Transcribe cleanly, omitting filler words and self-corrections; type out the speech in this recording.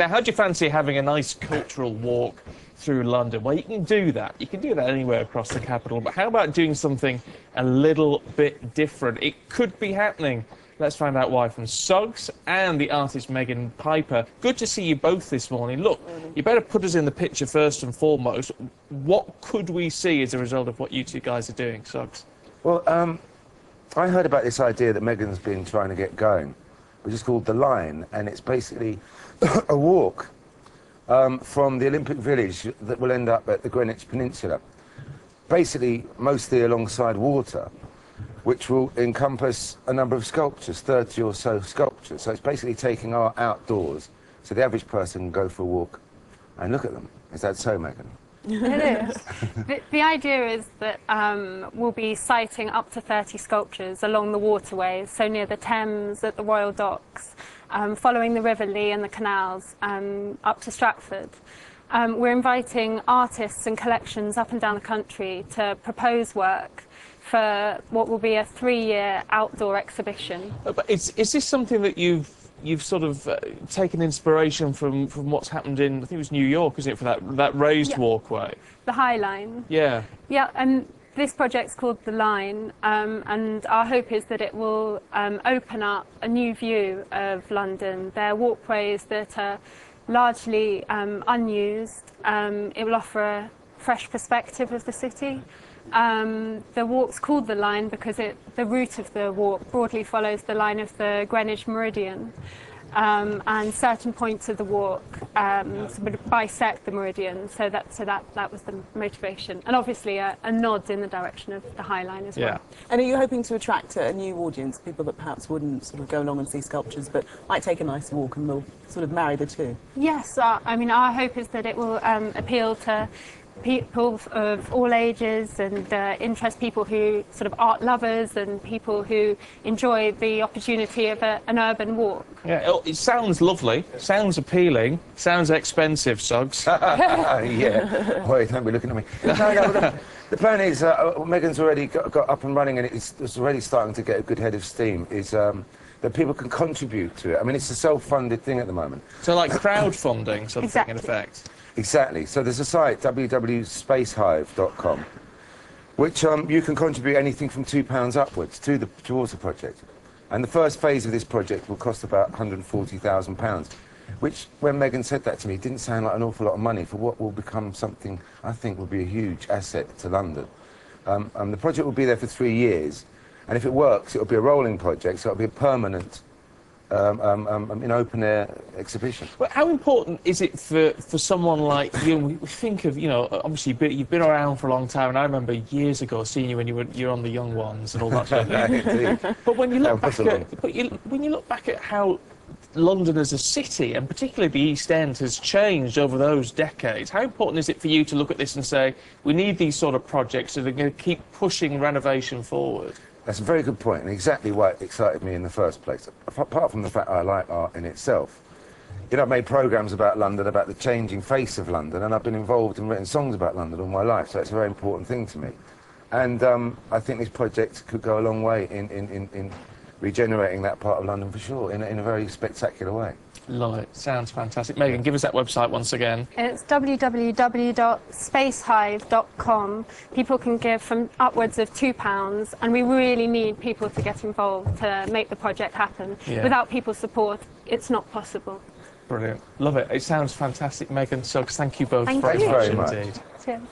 Now, how do you fancy having a nice cultural walk through London? Well, you can do that. You can do that anywhere across the capital. But how about doing something a little bit different? It could be happening. Let's find out why from Suggs and the artist Megan Piper. Good to see you both this morning. Look, you better put us in the picture first and foremost. What could we see as a result of what you two guys are doing, Suggs? Well, I heard about this idea that Megan's been trying to get going, which is called The Line, and it's basically a walk from the Olympic Village that will end up at the Greenwich Peninsula, basically mostly alongside water, which will encompass a number of sculptures, 30 or so sculptures. So it's basically taking art outdoors, so the average person can go for a walk and look at them. Is that so, Megan? It is. The idea is that we'll be siting up to 30 sculptures along the waterways, so near the Thames, at the Royal Docks, following the River Lee and the canals, up to Stratford. We're inviting artists and collections up and down the country to propose work for what will be a 3-year outdoor exhibition. But is this something that you've sort of taken inspiration from what's happened in, I think it was New York, isn't it, for that raised walkway? The High Line. Yeah. Yeah, and this project's called The Line, and our hope is that it will open up a new view of London. They're walkways that are largely unused. It will offer a fresh perspective of the city. The walk's called The Line because the route of the walk broadly follows the line of the Greenwich Meridian, and certain points of the walk sort of bisect the meridian, so that was the motivation, and obviously a nod in the direction of the High Line as well. And are you hoping to attract a new audience, people that perhaps wouldn't sort of go along and see sculptures but might take a nice walk, and will sort of marry the two? Yes, I mean, our hope is that it will appeal to people of all ages and interest people who sort of art lovers and people who enjoy the opportunity of an urban walk. Yeah, it sounds lovely, sounds appealing, sounds expensive, Suggs. Yeah. Wait, don't be looking at me. No, the plan is, Megan's already got up and running, and it's already starting to get a good head of steam, is that people can contribute to it. I mean, it's a self-funded thing at the moment. So like crowdfunding sort of thing, in effect? Exactly. So there's a site, www.spacehive.com, which you can contribute anything from £2 upwards towards the project. And the first phase of this project will cost about £140,000, which, when Megan said that to me, didn't sound like an awful lot of money for what will become something I think will be a huge asset to London. The project will be there for 3 years, and if it works, it'll be a rolling project, so it'll be a permanent an open-air exhibition. Well, how important is it for someone like you? We think of, you know, obviously you've been around for a long time, and I remember years ago seeing you when you're on the Young Ones and all that sort of thing. But when you look when you look back at how London as a city, and particularly the East End, has changed over those decades, how important is it for you to look at this and say, we need these sort of projects that are going to keep pushing renovation forward? That's a very good point, and exactly why it excited me in the first place. Apart from the fact I like art in itself, you know, I've made programmes about London, about the changing face of London, and I've been involved and written songs about London all my life, so it's a very important thing to me. And I think this project could go a long way in regenerating that part of London for sure, in a very spectacular way. Love it. Sounds fantastic. Megan, give us that website once again. It's www.spacehive.com. People can give from upwards of £2, and we really need people to get involved to make the project happen. Yeah. Without people's support, it's not possible. Brilliant. Love it. It sounds fantastic. Megan, Suggs, thank you both very much indeed. Cheers.